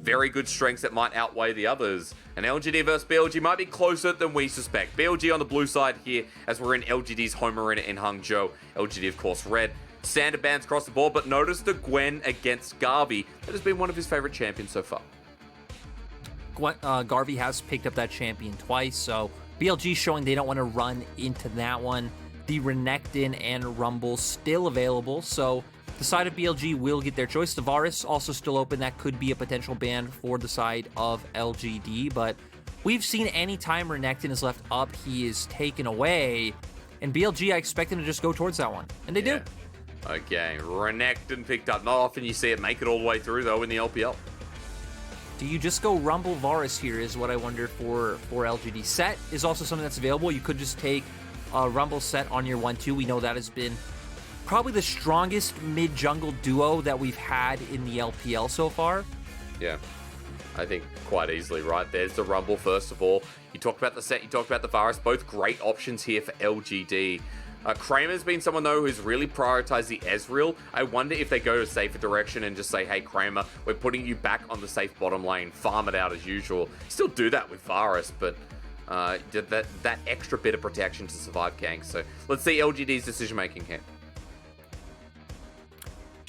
very good strengths that might outweigh the others. And LGD versus BLG might be closer than we suspect. BLG on the blue side here, as we're in LGD's home arena in Hangzhou. LGD, of course, red. Standard bans across the board, but notice the Gwen against Garvey. That has been one of his favorite champions so far. Garvey has picked up that champion twice, so BLG showing they don't want to run into that one. The Renekton and Rumble still available, so the side of BLG will get their choice. The Varus also still open. That could be a potential ban for the side of LGD, but we've seen anytime Renekton is left up, he is taken away. And BLG, I expect them to just go towards that one, and they do. Okay, Renekton picked up. Not often you see it make it all the way through, though, in the LPL. Do you just go Rumble Varus here is what I wonder for LGD. Set is also something that's available. You could just take a Rumble Set on your 1-2. We know that has been probably the strongest mid-jungle duo that we've had in the LPL so far. Yeah, I think quite easily, right? There's the Rumble, first of all. You talked about the Set, you talked about the Varus. Both great options here for LGD. Kramer's been someone, though, who's really prioritized the Ezreal. I wonder if they go to a safer direction and just say, hey, Kramer, we're putting you back on the safe bottom lane. Farm it out as usual. Still do that with Varus, but that extra bit of protection to survive ganks. So let's see LGD's decision-making here.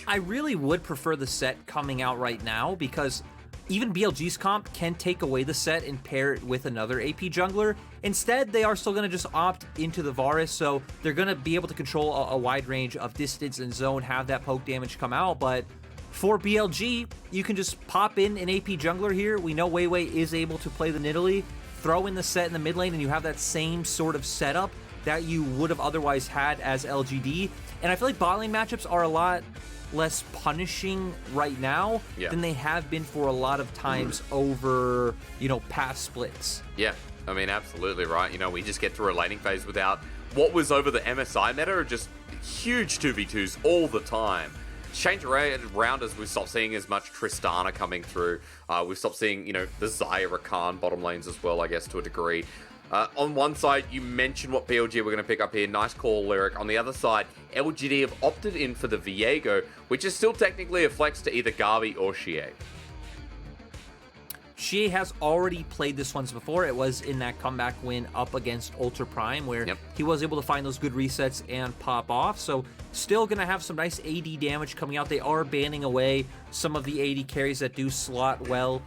I really would prefer the Set coming out right now, because even BLG's comp can take away the Set and pair it with another AP jungler. Instead, they are still going to just opt into the Varus, so they're going to be able to control a wide range of distance and zone, have that poke damage come out. But for BLG, you can just pop in an AP jungler here. We know Weiwei is able to play the Nidalee, throw in the Set in the mid lane, and you have that same sort of setup that you would have otherwise had as LGD. And I feel like bot lane matchups are a lot less punishing right now than they have been for a lot of times over, past splits. Yeah, I mean, absolutely right. We just get through a laning phase without what was over the MSI meta, just huge 2v2s all the time. Change around as we've stopped seeing as much Tristana coming through. We've stopped seeing, the Xayah Rakan bottom lanes as well, I guess, to a degree. On one side, you mentioned what BLG we're going to pick up here. Nice call, Lyric. On the other side, LGD have opted in for the Viego, which is still technically a flex to either Garvey or Xie. Xie has already played this once before. It was in that comeback win up against Ultra Prime, where he was able to find those good resets and pop off. So still going to have some nice AD damage coming out. They are banning away some of the AD carries that do slot well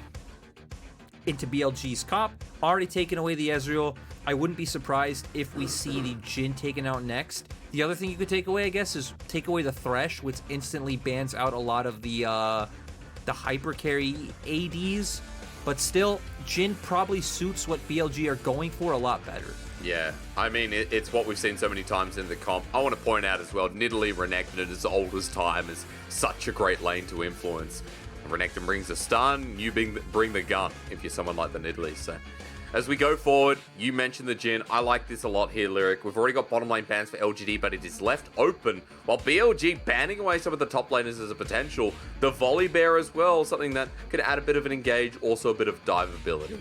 into BLG's comp. Already taken away the Ezreal. I wouldn't be surprised if we see the Jhin taken out next. The other thing you could take away, I guess, is take away the Thresh, which instantly bans out a lot of the hyper carry ADs. But still, Jhin probably suits what BLG are going for a lot better. Yeah, I mean, it's what we've seen so many times in the comp. I want to point out as well, Nidalee Renekton as old as time is such a great lane to influence. Renekton brings a stun, you bring the gun if you're someone like the Nidalee. So as we go forward, you mentioned the Jhin. I like this a lot here, Lyric. We've already got bottom lane bans for LGD, but it is left open, while BLG banning away some of the top laners as a potential. The Volley Bear as well, something that could add a bit of an engage, also a bit of dive ability.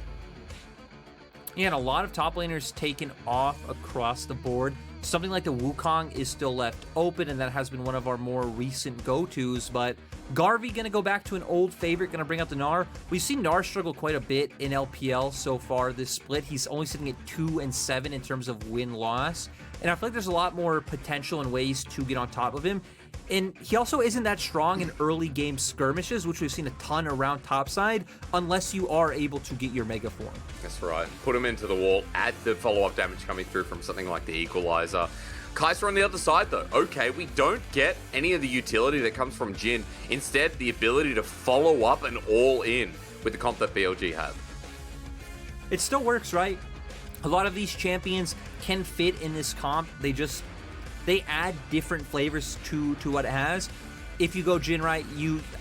Yeah, and a lot of top laners taken off across the board. Something like the Wukong is still left open, and that has been one of our more recent go-tos, but Garvey going to go back to an old favorite, going to bring out the Gnar. We've seen Gnar struggle quite a bit in LPL so far this split. He's only sitting at 2-7 in terms of win-loss, and I feel like there's a lot more potential and ways to get on top of him. And he also isn't that strong in early game skirmishes, which we've seen a ton around topside, unless you are able to get your Mega Form. That's right. Put him into the wall, add the follow-up damage coming through from something like the Equalizer. Kai'Sa on the other side, though. Okay, we don't get any of the utility that comes from Jhin. Instead, the ability to follow up and all in with the comp that BLG have. It still works, right? A lot of these champions can fit in this comp. They add different flavors to what it has. If you go Jhin right,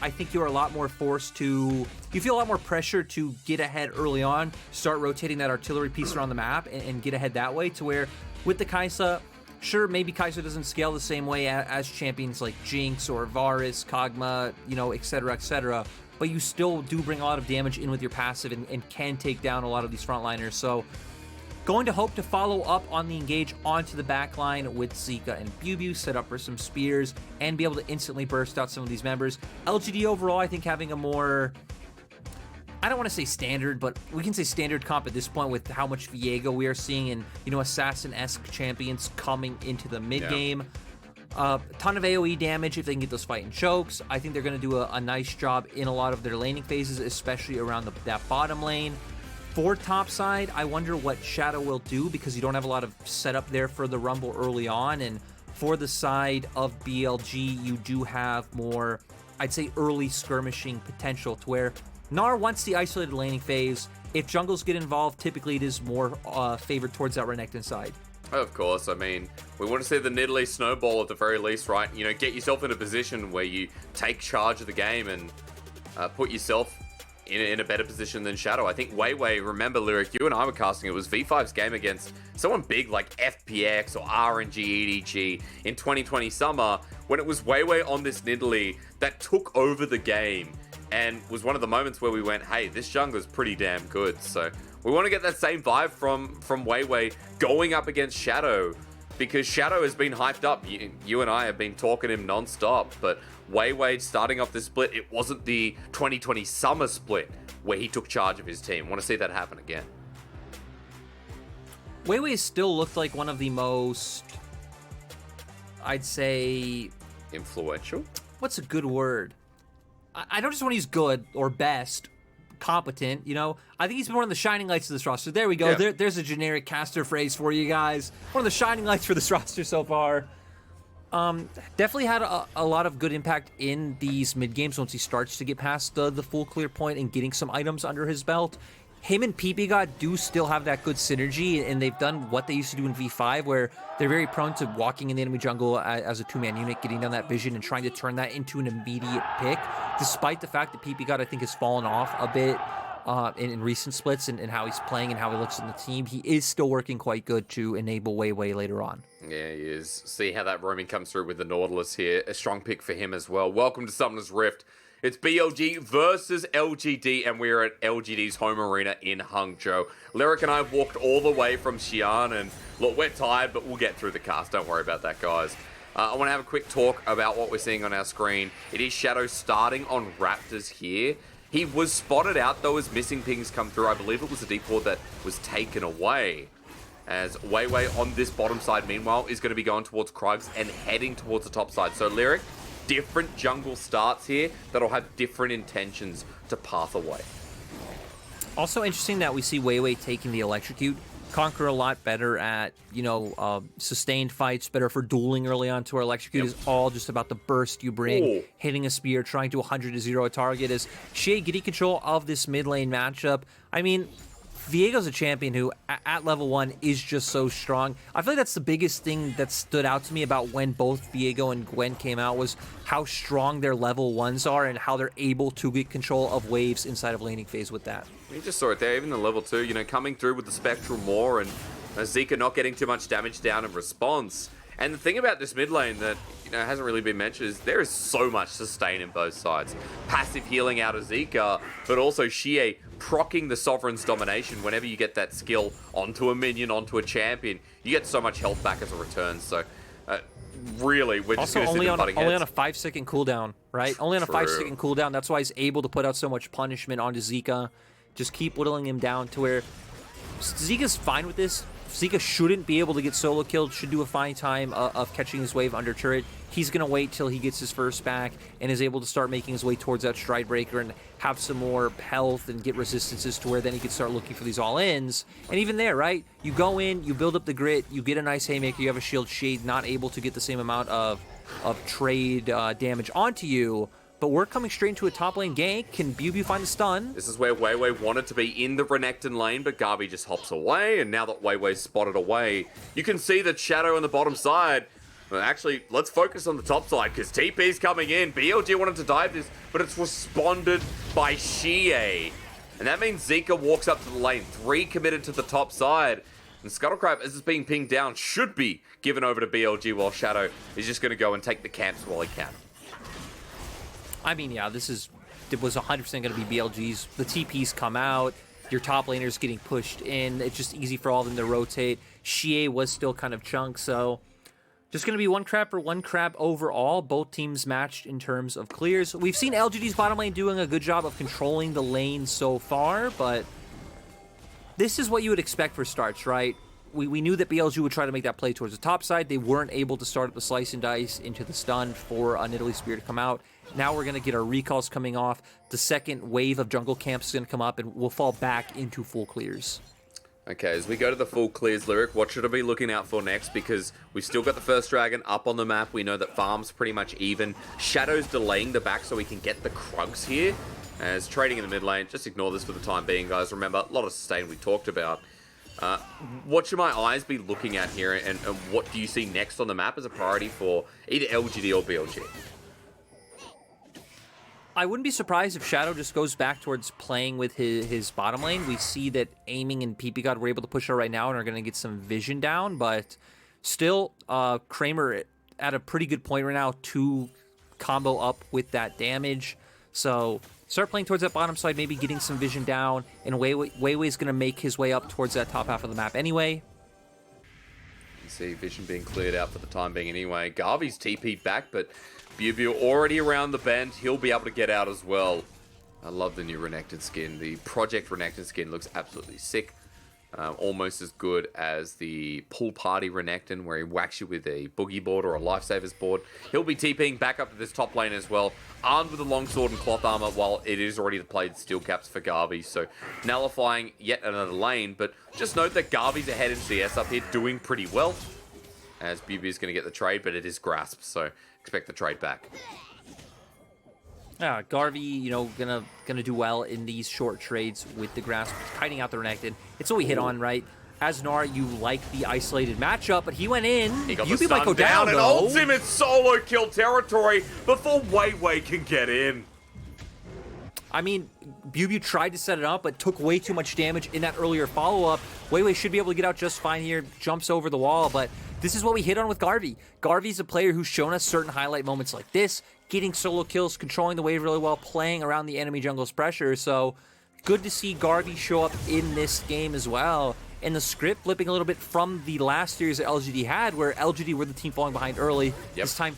I think you're a lot more forced to... You feel a lot more pressure to get ahead early on, start rotating that artillery piece around the map, and get ahead that way, to where with the Kai'Sa, sure, maybe Kai'Sa doesn't scale the same way as champions like Jinx or Varus, Kog'Maw, etc., but you still do bring a lot of damage in with your passive and can take down a lot of these frontliners. So going to hope to follow up on the engage onto the backline with Zika and BuBu, set up for some spears, and be able to instantly burst out some of these members. LGD overall, I think, having a more I don't want to say standard, but we can say standard comp at this point with how much Viego we are seeing and, you know, assassin-esque champions coming into the mid-game. A ton of AoE damage if they can get those fighting chokes. I think they're going to do a nice job in a lot of their laning phases, especially around that bottom lane. For top side, I wonder what Shadow will do because you don't have a lot of setup there for the Rumble early on. And for the side of BLG, you do have more, I'd say, early skirmishing potential to where Gnar wants the isolated laning phase. If jungles get involved, typically it is more favored towards that Renekton side. Of course, I mean, we want to see the Nidalee snowball at the very least, right? You know, get yourself in a position where you take charge of the game and put yourself in a better position than Shadow. I think Weiwei, remember, Lyric, you and I were casting, it was V5's game against someone big like FPX or RNG EDG in 2020 summer, when it was Weiwei on this Nidalee that took over the game and was one of the moments where we went, hey, this jungler's pretty damn good. So we want to get that same vibe from Weiwei going up against Shadow, because Shadow has been hyped up. You and I have been talking him non-stop, but Weiwei starting off this split, it wasn't the 2020 summer split where he took charge of his team. Want to see that happen again. Weiwei still looked like one of the most, I'd say... influential? What's a good word? I don't just want to use good or best, competent, you know? I think he's been one of the shining lights of this roster. There we go. Yeah. There's a generic caster phrase for you guys. One of the shining lights for this roster so far. Definitely had a lot of good impact in these mid games once he starts to get past the full clear point and getting some items under his belt. Him and PP do still have that good synergy, and they've done what they used to do in V5, where they're very prone to walking in the enemy jungle as a two-man unit, getting down that vision and trying to turn that into an immediate pick, despite the fact that PP I think has fallen off a bit in recent splits and how he's playing and how he looks in the team. He is still working quite good to enable Weiwei later on. Yeah, he is. See how that roaming comes through with the Nautilus here. A strong pick for him as well. Welcome to Summoner's Rift. It's BLG versus LGD, and we're at LGD's home arena in Hangzhou. Lyric and I walked all the way from Xi'an, and look, we're tired, but we'll get through the cast. Don't worry about that, guys. I want to have a quick talk about what we're seeing on our screen. It is Shadow starting on Raptors here. He was spotted out, though, as missing pings come through. I believe it was a depot that was taken away. As Weiwei on this bottom side, meanwhile, is going to be going towards Krugs and heading towards the top side. So, Lyric, different jungle starts here that'll have different intentions to path away. Also interesting that we see Weiwei taking the electrocute. Conquer a lot better at, you know, sustained fights, better for dueling early on to our electrocute. Is all just about the burst you bring, hitting a spear, trying to 100 to 0 a target. As Shea getting control of this mid lane matchup. I mean, Viego's a champion who, at level 1, is just so strong. I feel like that's the biggest thing that stood out to me about when both Viego and Gwen came out, was how strong their level 1s are and how they're able to get control of waves inside of laning phase with that. You just saw it there, even the level 2, you know, coming through with the Spectral Maw, and Zika not getting too much damage down in response. And the thing about this mid lane that, you know, hasn't really been mentioned is there is so much sustain in both sides. Passive healing out of Zika, but also Xie proccing the Sovereign's domination. Whenever you get that skill onto a minion, onto a champion, you get so much health back as a return. So, really, we're just going to sit there butting heads. Only on a 5-second cooldown, right? Only on a 5-second cooldown. That's why he's able to put out so much punishment onto Zika. Just keep whittling him down to where Zika's fine with this. Zika shouldn't be able to get solo killed, should do a fine time of catching his wave under turret. He's going to wait till he gets his first back and is able to start making his way towards that stride breaker and have some more health and get resistances to where then he can start looking for these all-ins. And even there, right? You go in, you build up the grit, you get a nice haymaker, you have a shield shade, not able to get the same amount of trade damage onto you. But we're coming straight into a top lane gank. Can Biu find the stun? This is where Weiwei wanted to be in the Renekton lane, but Garby just hops away. And now that Weiwei's spotted away, you can see that Shadow on the bottom side. Well, actually, let's focus on the top side, because TP's coming in. BLG wanted to dive this, but it's responded by Xie. And that means Zika walks up to the lane. 3 committed to the top side. And Scuttlecrab, as it's being pinged down, should be given over to BLG, while Shadow is just going to go and take the camps while he can. I mean, yeah, it was 100% going to be BLG's. The TPs come out, your top laner's getting pushed in. It's just easy for all of them to rotate. Xie was still kind of chunked, so Just going to be one crab for one crab overall. Both teams matched in terms of clears. We've seen LGD's bottom lane doing a good job of controlling the lane so far, but this is what you would expect for starts, right? We knew that BLG would try to make that play towards the top side. They weren't able to start up the slice and dice into the stun for a Nidalee Spear to come out. Now we're going to get our recalls coming off. The second wave of jungle camps is going to come up, and we'll fall back into full clears. Okay, as we go to the full clears, Lyric, what should I be looking out for next? Because we've still got the first dragon up on the map. We know that farm's pretty much even. Shadow's delaying the back so we can get the Krugs here. As trading in the mid lane, just ignore this for the time being, guys. Remember, a lot of sustain we talked about. What should my eyes be looking at here, and what do you see next on the map as a priority for either LGD or BLG? I wouldn't be surprised if Shadow just goes back towards playing with his bottom lane. We see that Aiming and PP God were able to push her right now and are going to get some vision down, but still, Kramer at a pretty good point right now to combo up with that damage. So start playing towards that bottom side, maybe getting some vision down, and Weiwei's going to make his way up towards that top half of the map anyway. You see vision being cleared out for the time being anyway. Garvey's TP'd back, but Bilibili already around the bend. He'll be able to get out as well. I love the new Renekton skin. The Project Renekton skin looks absolutely sick. Almost as good as the Pool Party Renekton, where he whacks you with a Boogie board or a Lifesavers board. He'll be TPing back up to this top lane as well, armed with a longsword and cloth armor, while it is already played steel caps for Garvey. So nullifying yet another lane, but just note that Garvey's ahead into the S up here, doing pretty well, as BB is going to get the trade, but it is Grasp, so expect the trade back. Yeah, Garvey, you know, gonna do well in these short trades with the Grasp, kiting out the Renekton. It's what we hit on, right? As Nar, you like the isolated matchup, but he went in. He got the stun might go down and though. ultimate solo kill territory before Weiwei can get in. I mean, Bubu tried to set it up, but took way too much damage in that earlier follow-up. Weiwei should be able to get out just fine here, jumps over the wall, but this is what we hit on with Garvey. Garvey's a player who's shown us certain highlight moments like this, getting solo kills, controlling the wave really well, playing around the enemy jungle's pressure, so good to see Garvey show up in this game as well. And the script flipping a little bit from the last series that LGD had, where LGD were the team falling behind early. This time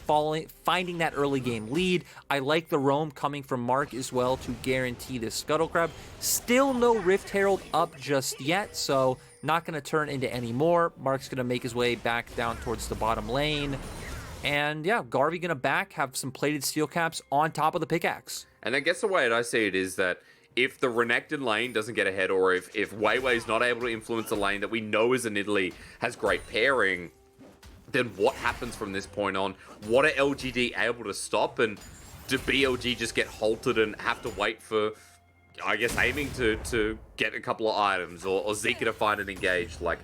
finding that early game lead. I like the roam coming from Mark as well to guarantee this Scuttle Crab. Still no Rift Herald up just yet, so not going to turn into any more. Mark's going to make his way back down towards the bottom lane. And yeah, Garvey going to have some plated steel caps on top of the pickaxe. And I guess the way that I see it is that if the Renekton lane doesn't get ahead, or if Weiwei's not able to influence the lane that we know is a Nidalee has great pairing, then what happens from this point on? What are LGD able to stop? And do BLG just get halted and have to wait for, I guess, Aiming to get a couple of items, or Zika to find and engage? Like,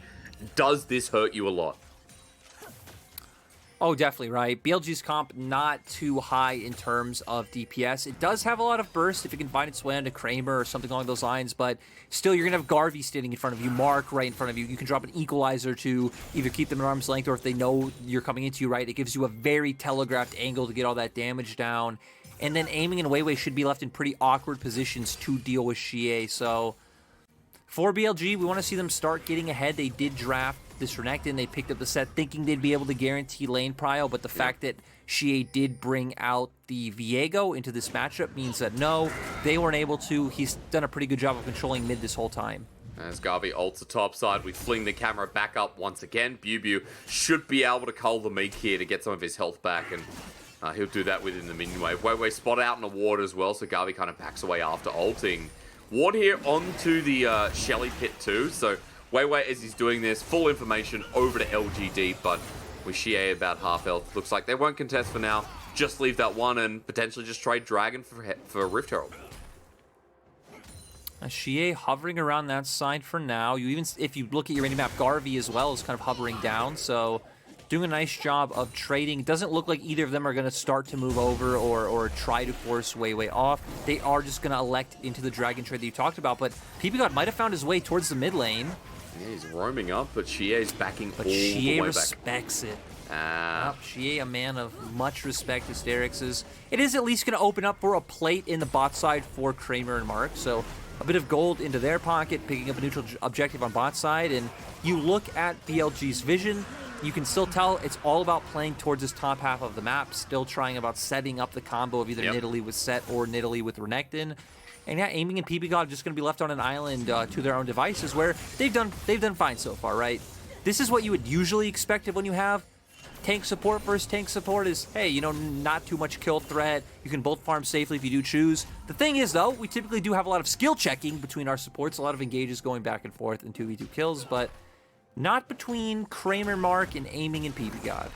does this hurt you a lot? Oh, definitely, right? BLG's comp not too high in terms of DPS. It does have a lot of burst if it can find its way onto Kramer or something along those lines, but still, you're going to have Garvey standing in front of you, Mark right in front of you. You can drop an equalizer to either keep them at arm's length, or if they know you're coming into you, right, it gives you a very telegraphed angle to get all that damage down. And then Aiming and Weiwei should be left in pretty awkward positions to deal with Xie. So for BLG, we want to see them start getting ahead. They did draft this Renekton. They picked up the set thinking they'd be able to guarantee lane prio, but the fact that Xie did bring out the Viego into this matchup means that no, they weren't able to. He's done a pretty good job of controlling mid this whole time. As Garvey ults the top side, we fling the camera back up once again. Bubu should be able to cull the meek here to get some of his health back, and he'll do that within the minion wave. Weiwei spot out in the ward as well, so Garvey kind of backs away after ulting. Ward here onto the Shelly pit too, so Weiwei, as he's doing this, full information over to LGD, but with Xie about half health, looks like they won't contest for now. Just leave that one and potentially just trade Dragon for Rift Herald. Xie hovering around that side for now. If you look at your mini map, Garvey as well is kind of hovering down, so doing a nice job of trading. It doesn't look like either of them are going to start to move over or try to force Weiwei off. They are just going to elect into the Dragon trade that you talked about, but PP God might have found his way towards the mid lane. Yeah, he's roaming up, but Xie's backing all Xie the way respects back. it. Xie, a man of much respect to Sterix's. It is at least going to open up for a plate in the bot side for Kramer and Mark, so a bit of gold into their pocket, picking up a neutral objective on bot side, and you look at BLG's vision. you can still tell it's all about playing towards this top half of the map, still trying about setting up the combo of either Nidalee with Set or Nidalee with Renekton. And yeah, Aiming and PB God are just going to be left on an island to their own devices, where they've done fine so far, right? This is what you would usually expect when you have tank support versus tank support is, hey, you know, not too much kill threat. You can both farm safely if you do choose. The thing is, though, we typically do have a lot of skill checking between our supports, a lot of engages going back and forth and 2v2 kills, but not between Kramer, Mark, and Aiming and PB God.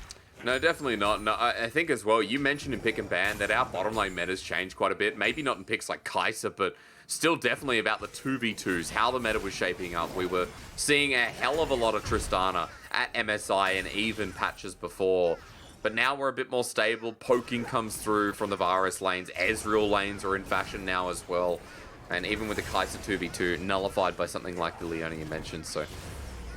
No, definitely not. No, I think as well, you mentioned in pick and ban that our bottom lane meta's changed quite a bit. Maybe not in picks like Kai'Sa, but still definitely about the 2v2s, how the meta was shaping up. We were seeing a hell of a lot of Tristana at MSI and even patches before. But now we're a bit more stable. Poking comes through from the Varus lanes. Ezreal lanes are in fashion now as well. And even with the Kai'Sa 2v2, nullified by something like the Leona you mentioned. So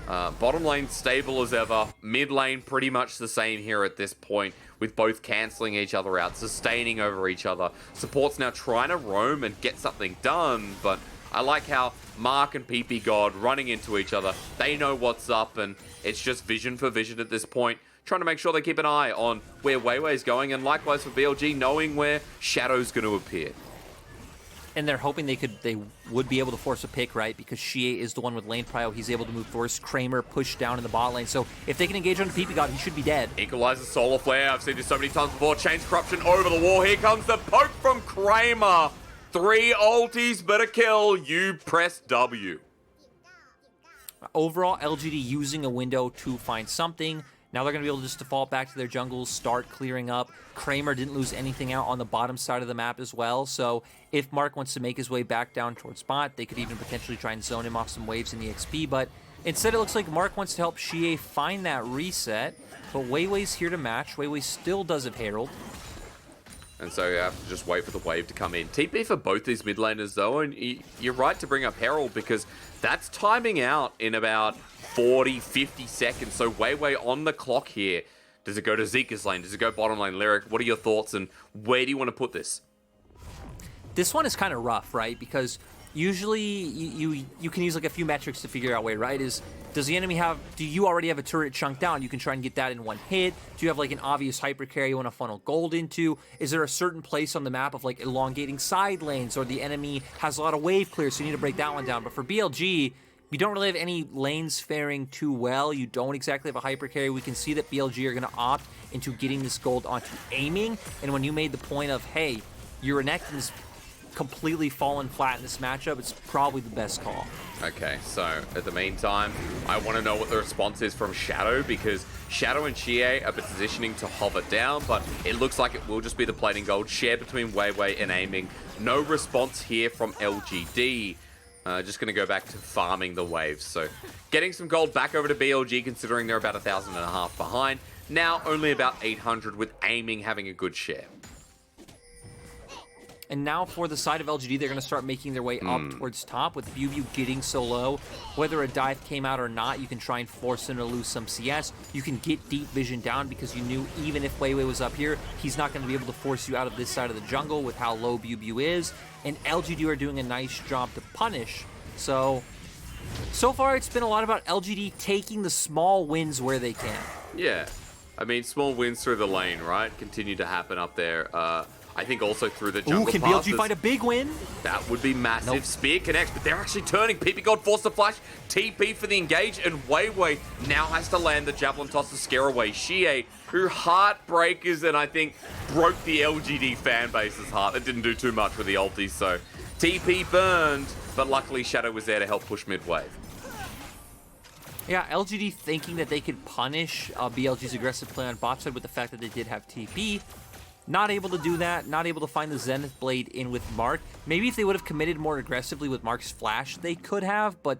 bottom lane stable as ever. Mid lane pretty much the same here at this point, with both cancelling each other out, sustaining over each other. Support's now trying to roam and get something done, but I like how Mark and PP God running into each other. They know what's up, and it's just vision for vision at this point, trying to make sure they keep an eye on where Weiwei's going, and likewise for BLG, knowing where Shadow's going to appear. And they're hoping they would be able to force a pick, right? Because Xie is the one with lane prio. He's able to move first. Kramer pushed down in the bot lane. So if they can engage on the PP God, he should be dead. Equalizes Solar Flare. I've seen this so many times before. Chains Corruption over the wall. Here comes the poke from Kramer. 3 ultis, but a kill. You press W. Overall, LGD using a window to find something. Now they're going to be able just to default back to their jungles, start clearing up. Kramer didn't lose anything out on the bottom side of the map as well, so if Mark wants to make his way back down towards bot, they could even potentially try and zone him off some waves in the XP, but instead it looks like Mark wants to help Xie find that reset, but Weiwei's here to match. Weiwei still does have Herald. And so you have to just wait for the wave to come in. TP for both these mid laners though, and you're right to bring up Herald because that's timing out in about 40, 50 seconds. So Weiwei on the clock here. Does it go to Zika's lane? Does it go bottom lane? Lyric, what are your thoughts and where do you want to put this? This one is kind of rough, right? Because usually you can use like a few metrics to figure out where, right? Does the enemy have, do you already have a turret chunked down? You can try and get that in one hit. Do you have like an obvious hyper carry you want to funnel gold into? Is there a certain place on the map of like elongating side lanes, or the enemy has a lot of wave clear, so you need to break that one down? But for BLG, you don't really have any lanes faring too well. You don't exactly have a hyper carry. We can see that BLG are going to opt into getting this gold onto Aiming. And when you made the point of, hey, your Renekton's completely fallen flat in this matchup, it's probably the best call. Okay, so at the meantime, I want to know what the response is from Shadow, because Shadow and Xie are positioning to hover down, but it looks like it will just be the plating gold shared between Weiwei and Aiming. No response here from LGD. Just going to go back to farming the waves. So getting some gold back over to BLG, considering they're about 1,500 behind. Now only about 800 with Aiming having a good share. And now for the side of LGD, they're going to start making their way up towards top, with BuBu getting so low. Whether a dive came out or not, you can try and force him to lose some CS. You can get deep vision down because you knew even if Weiwei was up here, he's not going to be able to force you out of this side of the jungle with how low BuBu is. And LGD are doing a nice job to punish. So far it's been a lot about LGD taking the small wins where they can. Yeah. I mean, small wins through the lane, right? Continue to happen up there. I think also through the jungle can passes. BLG find a big win? That would be massive. Nope. Spear connects, but they're actually turning. PP God forced the flash. TP for the engage, and Weiwei now has to land the javelin toss to scare away Xie, who heartbreakers and I think broke the LGD fan base's heart. It didn't do too much with the ulti, so TP burned, but luckily Shadow was there to help push mid wave. Yeah, LGD thinking that they could punish BLG's aggressive play on bot side with the fact that they did have TP. Not able to do that, not able to find the Zenith Blade in with Mark. Maybe if they would have committed more aggressively with Mark's flash, they could have, but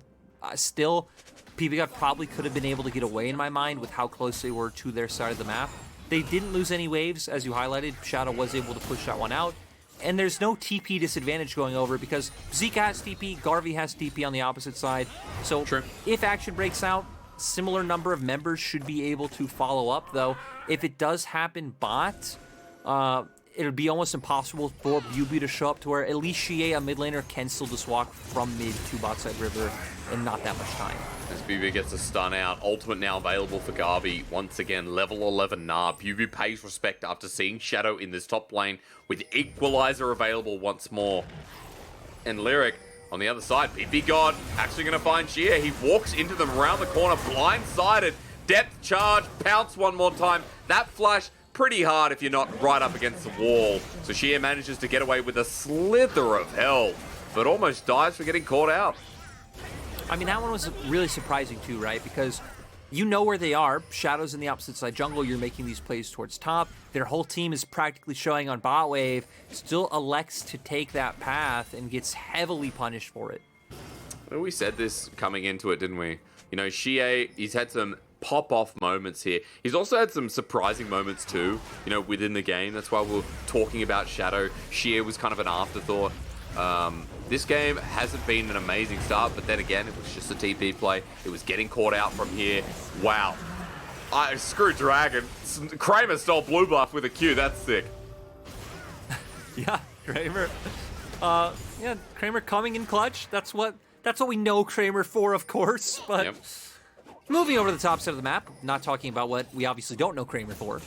still, PB probably could have been able to get away in my mind with how close they were to their side of the map. They didn't lose any waves, as you highlighted. Shadow was able to push that one out. And there's no TP disadvantage going over because Zika has TP, Garvey has TP on the opposite side. So True. If action breaks out, similar number of members should be able to follow up, though. If it does happen bot, it'll be almost impossible for Bilibili to show up to where at least Xie, a mid laner, can still just walk from mid to bot side river in not that much time. As Bilibili gets a stun out, ultimate now available for Garvey. Once again, level 11 Nah. Bilibili pays respect after seeing Shadow in this top lane with Equalizer available once more. And Lyric on the other side, BP God actually going to find Xie. He walks into them around the corner, blindsided. Depth charge, pounce one more time. That flash, pretty hard if you're not right up against the wall. So Xie manages to get away with a slither of health, but almost dies for getting caught out. I mean, that one was really surprising too, right? Because you know where they are. Shadow's in the opposite side jungle. You're making these plays towards top. Their whole team is practically showing on bot wave. Still elects to take that path and gets heavily punished for it. Well, we said this coming into it, didn't we? You know, Xie, he's had some pop-off moments here. He's also had some surprising moments too, you know, within the game. That's why we're talking about Shadow. Xie was kind of an afterthought. This game hasn't been an amazing start, but then again, it was just a TP play. It was getting caught out from here. Wow. Screw Dragon. Kramer stole blue buff with a Q. That's sick. Yeah, Kramer. Yeah, Kramer coming in clutch. That's what we know Kramer for, of course. But Yep. Moving over to the top side of the map, not talking about what we obviously don't know Kramer for,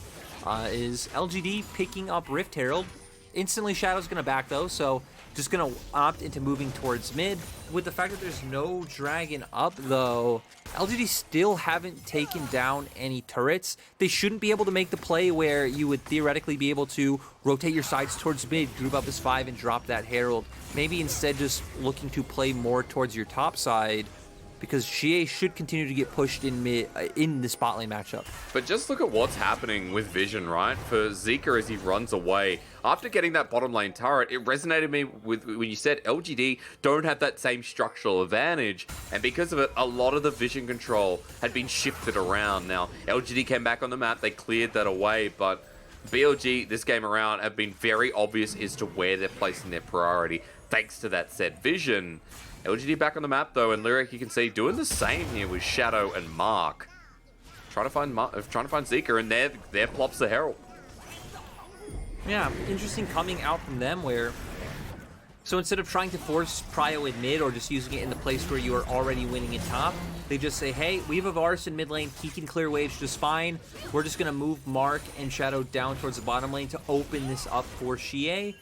is LGD picking up Rift Herald. Instantly, Shadow's going to back, though, so just going to opt into moving towards mid. With the fact that there's no dragon up, though, LGD still haven't taken down any turrets. They shouldn't be able to make the play where you would theoretically be able to rotate your sides towards mid, group up as 5, and drop that Herald. Maybe instead just looking to play more towards your top side, because Xie should continue to get pushed in mid in the spot lane matchup. But just look at what's happening with Vision, right? For Zika as he runs away. After getting that bottom lane turret, it resonated me with when you said LGD don't have that same structural advantage. And because of it, a lot of the vision control had been shifted around. Now, LGD came back on the map, they cleared that away, but BLG this game around have been very obvious as to where they're placing their priority, thanks to that said vision. LGD back on the map though, and Lyric you can see doing the same here with Shadow and Mark. Trying to find Zika, and there plops the Herald. Yeah, interesting coming out from them where, so instead of trying to force prio in mid or just using it in the place where you are already winning in top, they just say, hey, we have a Varus in mid lane, he can clear waves just fine. We're just going to move Mark and Shadow down towards the bottom lane to open this up for Xie.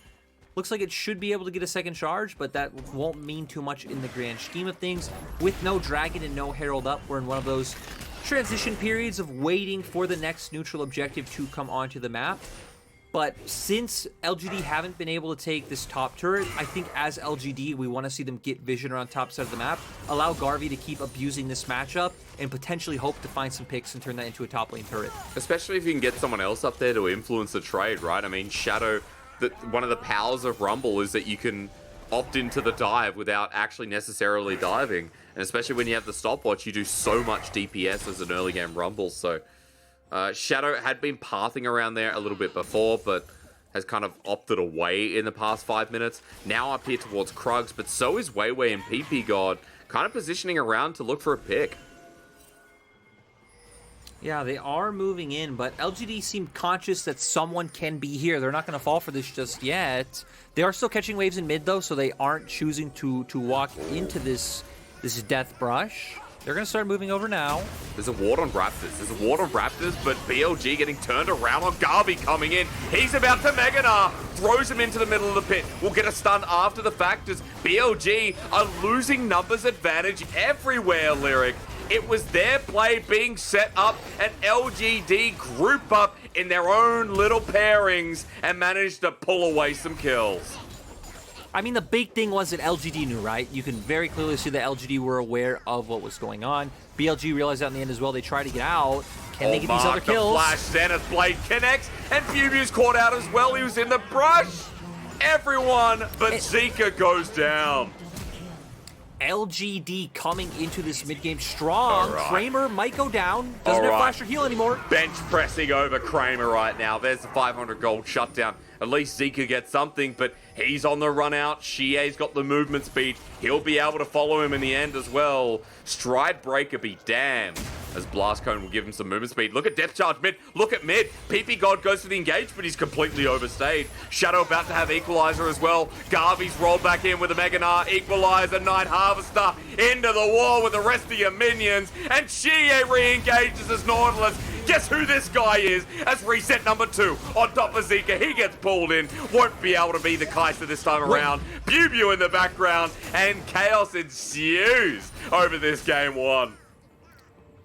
Looks like it should be able to get a second charge, but that won't mean too much in the grand scheme of things. With no dragon and no Herald up, we're in one of those transition periods of waiting for the next neutral objective to come onto the map. But since LGD haven't been able to take this top turret, I think as LGD, we want to see them get vision around top side of the map, allow Garvey to keep abusing this matchup, and potentially hope to find some picks and turn that into a top lane turret. Especially if you can get someone else up there to influence the trade, right? I mean, Shadow, one of the powers of Rumble is that you can opt into the dive without actually necessarily diving. And especially when you have the stopwatch, you do so much DPS as an early game Rumble. So Shadow had been pathing around there a little bit before, but has kind of opted away in the past 5 minutes. Now up here towards Krugs, but so is Weiwei and PP God, kind of positioning around to look for a pick. Yeah, they are moving in, but LGD seem conscious that someone can be here. They're not going to fall for this just yet. They are still catching waves in mid, though, so they aren't choosing to walk into this death brush. They're going to start moving over now. There's a ward on Raptors. But BLG getting turned around on Garvey coming in. He's about to Mega Gnar. Throws him into the middle of the pit. We'll get a stun after the fact as BLG are losing numbers advantage everywhere, Lyric. It was their play being set up, and LGD group up in their own little pairings and managed to pull away some kills. I mean, the big thing was that LGD knew, right? You can very clearly see that LGD were aware of what was going on. BLG realized that in the end as well. They try to get out. Can they get these other kills? The flash, Zenith Blade connects, and Fubu's caught out as well. He was in the brush. Everyone but Zika goes down. LGD coming into this mid-game strong. Right. Kramer might go down. Doesn't have flash or heal anymore. Bench pressing over Kramer right now. There's the 500 gold shutdown. At least Zika gets something, but he's on the run out. Xie's got the movement speed. He'll be able to follow him in the end as well. Stride Breaker be damned. as Blast Cone will give him some movement speed. Look at depth charge mid. Look at mid. PP God goes for the engage, but he's completely overstayed. Shadow about to have equalizer as well. Garvey's rolled back in with a Mega Gnar, equalizer, Night Harvester into the wall with the rest of your minions, and Xie re-engages as Nautilus. Guess who this guy is? As reset number 2 on top of Zika. He gets pulled in. Won't be able to be the Kaiser this time around. Pew in the background, and chaos ensues over this game 1.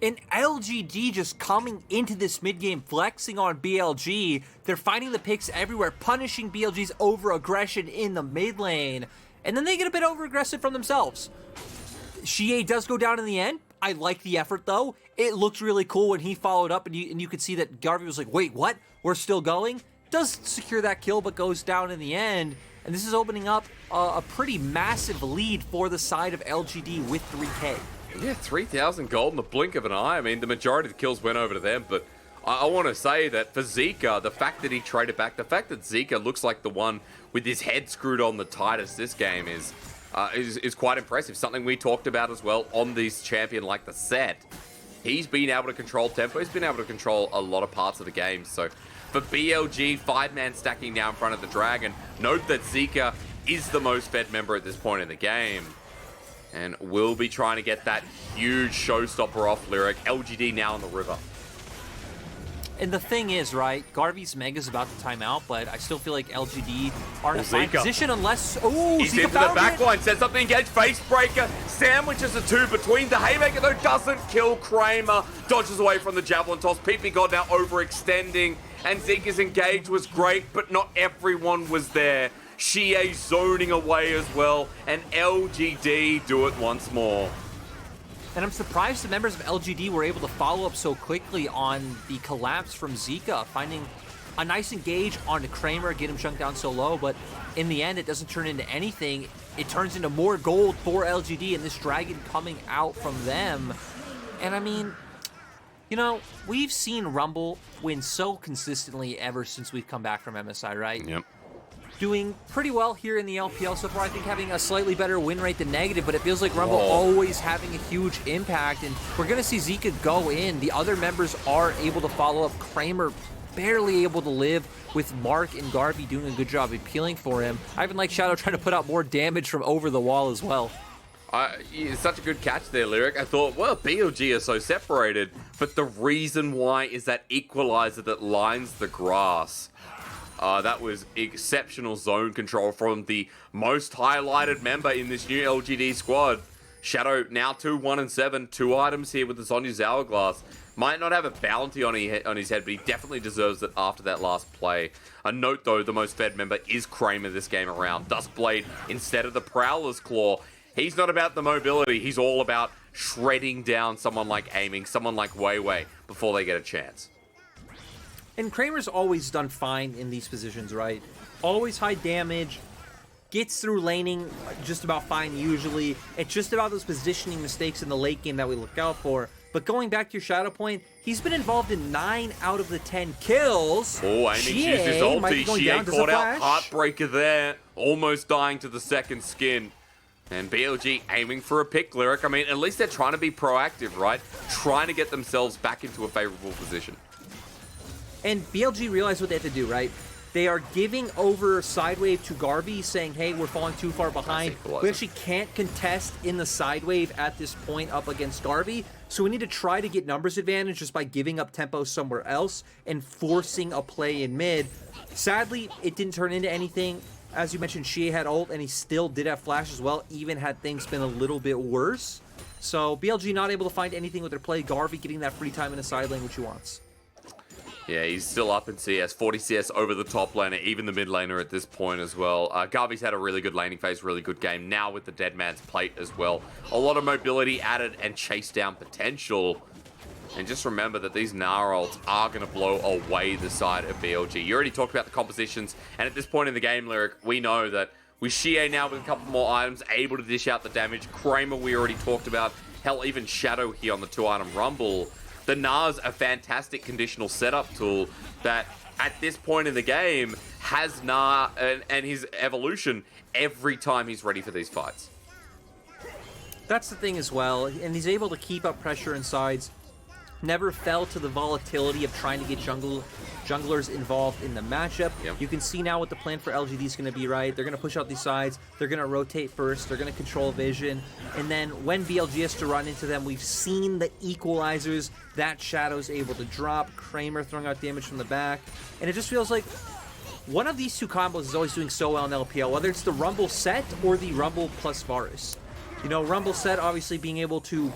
And LGD just coming into this mid-game, flexing on BLG. They're finding the picks everywhere, punishing BLG's over-aggression in the mid lane. And then they get a bit over-aggressive from themselves. Xie does go down in the end. I like the effort, though. It looked really cool when he followed up, and you could see that Garvey was like, wait, what? We're still going? Does secure that kill, but goes down in the end. And this is opening up a pretty massive lead for the side of LGD with 3K. Yeah, 3,000 gold in the blink of an eye. I mean, the majority of the kills went over to them, but I want to say that for Zika, the fact that he traded back, the fact that Zika looks like the one with his head screwed on the tightest this game is quite impressive. Something we talked about as well on this champion like the set. He's been able to control tempo. He's been able to control a lot of parts of the game. So for BLG, 5-man stacking now in front of the Dragon. Note that Zika is the most fed member at this point in the game. And will be trying to get that huge showstopper off Lyric. LGD now on the river. And the thing is, right, Garvey's Mega's about to time out, but I still feel like LGD are in a fine position unless... Oh, he's Zika into the backline, sets up the engage, face breaker, sandwiches the 2 between. The Haymaker, though, doesn't kill Kramer. Dodges away from the Javelin toss. PP God now overextending, and Zika's engage was great, but not everyone was there. Xie zoning away as well, and LGD do it once more. And I'm surprised the members of LGD were able to follow up so quickly on the collapse from Zika, finding a nice engage onto Kramer, get him chunked down so low, but in the end, it doesn't turn into anything. It turns into more gold for LGD and this Dragon coming out from them. And I mean, you know, we've seen Rumble win so consistently ever since we've come back from MSI, right? Yep. Doing pretty well here in the LPL so far. I think having a slightly better win rate than negative, but it feels like Rumble always having a huge impact, and we're going to see Zika go in. The other members are able to follow up. Kramer barely able to live, with Mark and Garvey doing a good job appealing for him. I even like Shadow trying to put out more damage from over the wall as well. It's such a good catch there, Lyric. I thought, well, BLG are so separated, but the reason why is that equalizer that lines the grass. That was exceptional zone control from the most highlighted member in this new LGD squad. Shadow now 2-1-7, 2 items here with the Sonya's Hourglass. Might not have a bounty on his head, but he definitely deserves it after that last play. A note though, the most fed member is Kramer this game around. Duskblade instead of the Prowler's Claw. He's not about the mobility, he's all about shredding down someone like Aiming, someone like Weiwei before they get a chance. And Kramer's always done fine in these positions, right? Always high damage, gets through laning just about fine usually. It's just about those positioning mistakes in the late game that we look out for. But going back to your Shadow point, he's been involved in 9 out of the 10 kills. Oh, Aiming used his ulti. Xie caught out Heartbreaker there, almost dying to the second skin. And BLG aiming for a pick, Lyric. I mean, at least they're trying to be proactive, right? Trying to get themselves back into a favorable position. And BLG realized what they had to do, right? They are giving over side wave to Garvey, saying, hey, we're falling too far behind. We actually can't contest in the side wave at this point up against Garvey. So we need to try to get numbers advantage just by giving up tempo somewhere else and forcing a play in mid. Sadly, it didn't turn into anything. As you mentioned, Xie had ult, and he still did have flash as well, even had things been a little bit worse. So BLG not able to find anything with their play. Garvey getting that free time in the side lane, which he wants. Yeah, he's still up in CS, 40 CS over the top laner, even the mid laner at this point as well. Garvey's had a really good laning phase, really good game. Now with the Dead Man's Plate as well. A lot of mobility added and chase down potential. And just remember that these Gnar ults are going to blow away the side of BLG. You already talked about the compositions, and at this point in the game, Lyric, we know that with Xie now with a couple more items, able to dish out the damage. Kramer we already talked about. Hell, even Shadow here on the 2-item Rumble. The Gnar's a fantastic conditional setup tool that, at this point in the game, has Gnar and his evolution every time he's ready for these fights. That's the thing as well, and he's able to keep up pressure in sides never fell to the volatility of trying to get junglers involved in the matchup. Yep. You can see now what the plan for LGD is going to be, right? They're going to push out these sides. They're going to rotate first. They're going to control vision. And then when BLG has to run into them, we've seen the equalizers. That Shadow's able to drop. Kramer throwing out damage from the back. And it just feels like one of these two combos is always doing so well in LPL, whether it's the Rumble set or the Rumble plus Varus. You know, Rumble set obviously being able to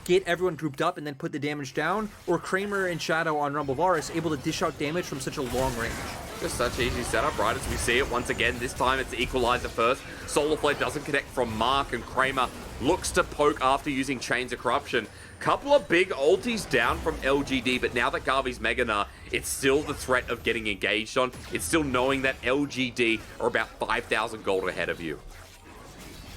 get everyone grouped up and then put the damage down, or Kramer and Shadow on Rumble Varus able to dish out damage from such a long range. Just such easy setup, right? As we see it once again, this time it's Equalizer first. Solar Flare doesn't connect from Mark, and Kramer looks to poke after using Chains of Corruption. Couple of big ultis down from LGD, but now that Garvey's Meganar, it's still the threat of getting engaged on. It's still knowing that LGD are about 5,000 gold ahead of you.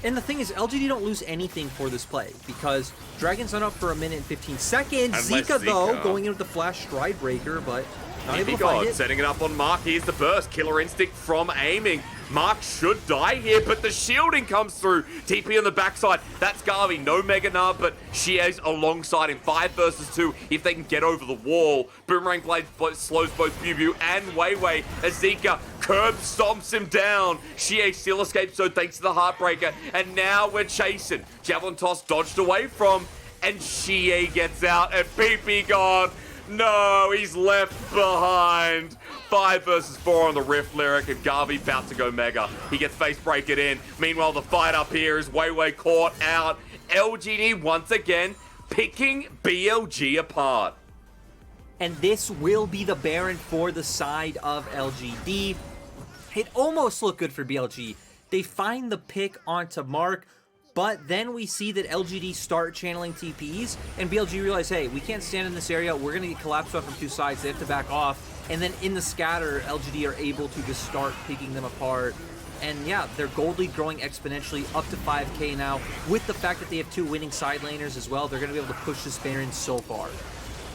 And the thing is, LGD don't lose anything for this play, because Dragon's not up for a minute and 15 seconds. Zika, though, going in with the Flash Stride Breaker, but not able to find it. Setting it up on Mark. Here's the burst. Killer Instinct from aiming. Mark should die here, but the shielding comes through. TP on the backside. That's Garvey. No Meganar, but Shie's alongside him. 5 versus 2 if they can get over the wall. Boomerang Blade slows both BuBu and Weiwei as Zika curb stomps him down. Shie still escapes, so thanks to the Heartbreaker. And now we're chasing. Javelin Toss dodged away from, and Shie gets out, and PP gone. No, he's left behind. 5 versus 4 on the Rift Lyric, and Garvey about to go mega. He gets face break it in. Meanwhile, the fight up here is Weiwei caught out. LGD once again picking BLG apart. And this will be the Baron for the side of LGD. It almost looked good for BLG. They find the pick onto Mark, but then we see that LGD start channeling TPs, and BLG realize, hey, we can't stand in this area. We're going to get collapsed on from 2 sides. They have to back off. And then in the scatter, LGD are able to just start picking them apart. And yeah, their gold lead growing exponentially up to 5k now. With the fact that they have 2 winning side laners as well, they're going to be able to push this Baron so far.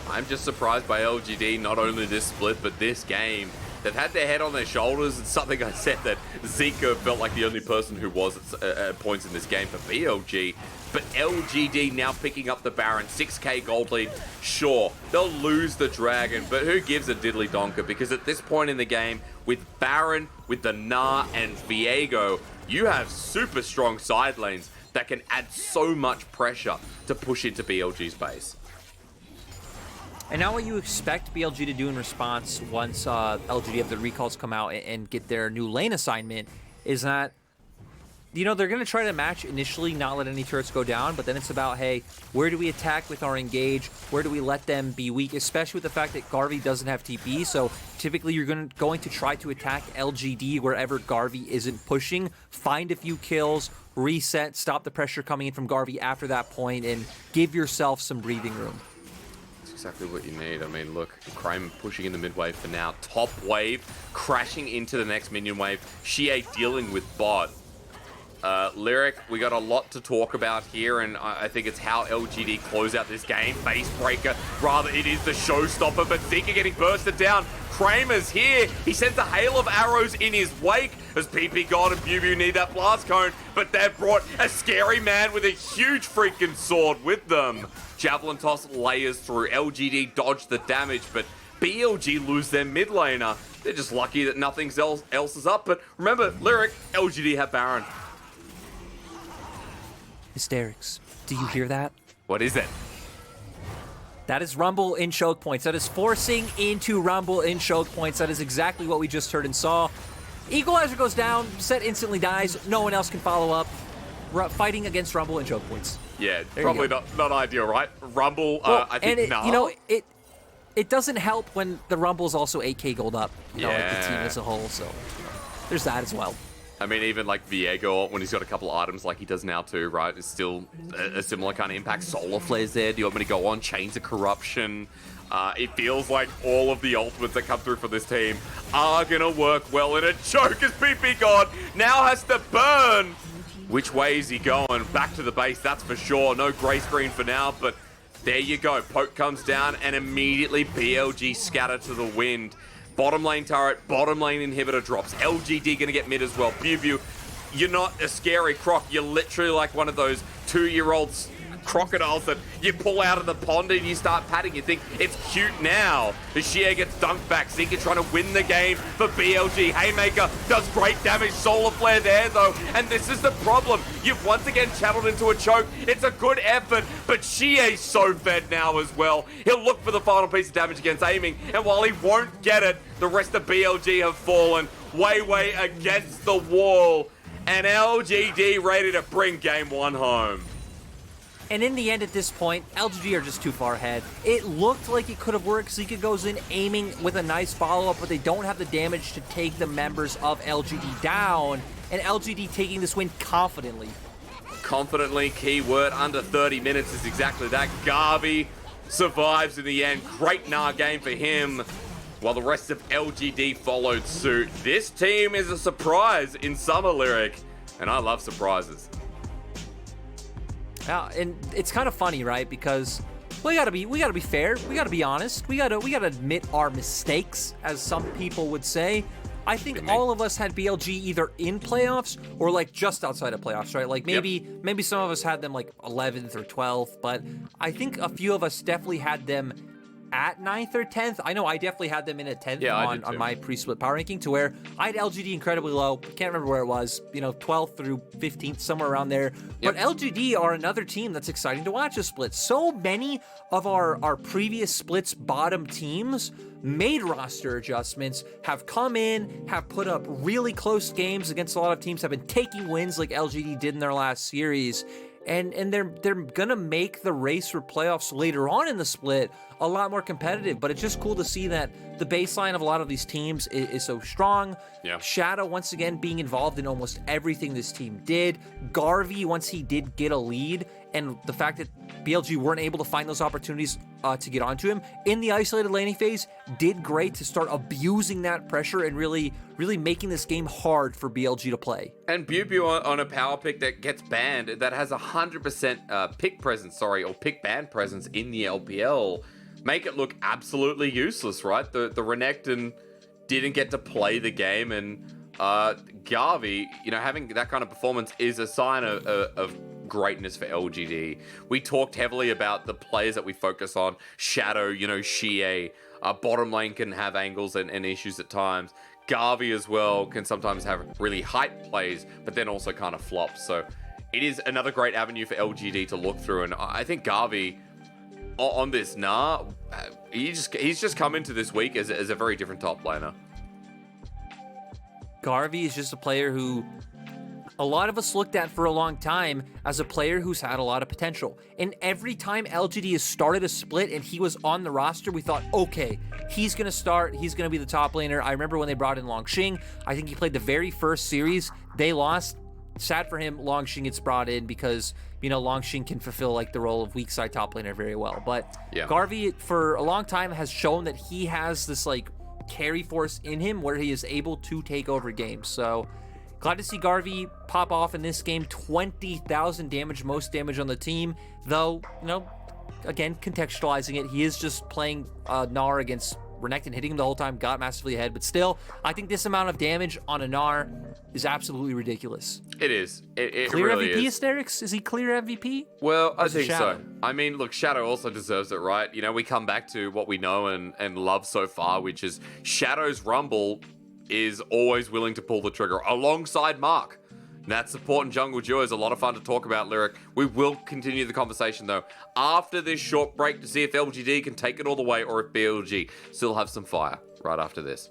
I'm just surprised by LGD, not only this split, but this game. They've had their head on their shoulders. It's something I said that Zika felt like the only person who was at points in this game for BLG. But LGD now picking up the Baron, 6k gold lead. Sure, they'll lose the Dragon, but who gives a diddly donker? Because at this point in the game, with Baron, with the Gnar, and Viego, you have super strong side lanes that can add so much pressure to push into BLG's base. And now what you expect BLG to do in response once LGD have the recalls come out and get their new lane assignment is that, you know, they're going to try to match initially, not let any turrets go down, but then it's about, hey, where do we attack with our engage? Where do we let them be weak? Especially with the fact that Garvey doesn't have TP, so typically you're going to try to attack LGD wherever Garvey isn't pushing, find a few kills, reset, stop the pressure coming in from Garvey after that point, and give yourself some breathing room. Exactly what you need. I mean, look, Kramer pushing in the mid wave for now. Top wave, crashing into the next minion wave. Shie dealing with bot. Lyric, we got a lot to talk about here, and I think it's how LGD close out this game. Face breaker, rather it is the showstopper, but Zika getting bursted down. Kramer's here. He sends a hail of arrows in his wake as PP God and BuBu need that blast cone, but they've brought a scary man with a huge freaking sword with them. Javelin toss layers through. LGD dodge the damage, but BLG lose their mid laner. They're just lucky that nothing else is up, but remember, Lyric, LGD have Baron. Hysterics. Do you hear that? What is it? That is Rumble in choke points. That is forcing into Rumble in choke points. That is exactly what we just heard and saw. Equalizer goes down, set instantly dies, no one else can follow up. Fighting against Rumble in choke points. Yeah, probably not ideal, right? Rumble, well, I think, and you know, it doesn't help when the Rumble's also 8k gold up, you know, like the team as a whole, so there's that as well. I mean, even like Viego, when he's got a couple of items like he does now too, right? It's still a similar kind of impact. Solar Flare's there. Do you want me to go on? Chains of Corruption. It feels like all of the ultimates that come through for this team are going to work well in a choke as PP God now has to burn. Which way is he going? Back to the base, that's for sure. No gray screen for now, but there you go. Poke comes down and immediately BLG scatter to the wind. Bottom lane turret, bottom lane inhibitor drops. LGD gonna get mid as well. BuBu, you're not a scary croc. You're literally like one of those 2-year-olds crocodiles that you pull out of the pond and you start patting. You think it's cute now. The Shea gets dunked back. Zika trying to win the game for BLG. Haymaker does great damage. Solar Flare there, though. And this is the problem. You've once again channeled into a choke. It's a good effort, but Shea's so fed now as well. He'll look for the final piece of damage against aiming, and while he won't get it, the rest of BLG have fallen way against the wall, and LGD ready to bring game one home. And in the end, at this point, LGD are just too far ahead. It looked like it could have worked. Zika goes in aiming with a nice follow-up, but they don't have the damage to take the members of LGD down, and LGD taking this win confidently. Confidently, keyword, under 30 minutes is exactly that. Garvey survives in the end. Great Nah game for him, while the rest of LGD followed suit. This team is a surprise in Summer, Lyric, and I love surprises. Yeah, and it's kind of funny, right? Because we gotta be fair. We gotta be honest. We gotta admit our mistakes, as some people would say. I think all of us had BLG either in playoffs or like just outside of playoffs, right? Like maybe some of us had them like 11th or 12th, but I think a few of us definitely had them at 9th or 10th. I know I definitely had them in at 10th on my pre-split power ranking, to where I had LGD incredibly low. Can't remember where it was, 12th through 15th, somewhere around there. But LGD are another team that's exciting to watch a split. So many of our previous splits bottom teams made roster adjustments, have come in, have put up really close games against a lot of teams, have been taking wins like LGD did in their last series. And they're gonna make the race for playoffs later on in the split a lot more competitive. But it's just cool to see that the baseline of a lot of these teams is so strong. Shadow once again being involved in almost everything this team did. Garvey, once he did get a lead, and the fact that BLG weren't able to find those opportunities to get onto him in the isolated laning phase, did great to start abusing that pressure and really making this game hard for BLG to play. And Bew on a power pick that gets banned, that has 100% pick presence, or pick ban presence in the LPL, make it look absolutely useless, right? The Renekton didn't get to play the game, and Garvey, having that kind of performance is a sign of greatness for LGD. We talked heavily about the players that we focus on. Shadow, Shea, bottom lane can have angles and issues at times. Garvey as well can sometimes have really hype plays, but then also kind of flops. So it is another great avenue for LGD to look through, and I think Garvey on this he's just come into this week as a very different top laner. Garvey is just a player who a lot of us looked at for a long time as a player who's had a lot of potential. And every time LGD has started a split and he was on the roster, we thought, okay, he's going to start. He's going to be the top laner. I remember when they brought in Longxing. I think he played the very first series. They lost. Sad for him, Longxing gets brought in because, Longxing can fulfill like the role of weak side top laner very well. But Garvey, for a long time, has shown that he has this like carry force in him where he is able to take over games. So glad to see Garvey pop off in this game. 20,000 damage, most damage on the team. Though, again, contextualizing it, he is just playing Gnar against Renekton, hitting him the whole time, got massively ahead. But still, I think this amount of damage on a Gnar is absolutely ridiculous. It is. It clear really MVP, is. Asterix? Is he clear MVP? Well, I think so. I mean, look, Shadow also deserves it, right? We come back to what we know and love so far, which is Shadow's Rumble is always willing to pull the trigger alongside Mark. That support and jungle duo is a lot of fun to talk about, Lyric. We will continue the conversation, though, after this short break to see if LGD can take it all the way or if BLG still have some fire right after this.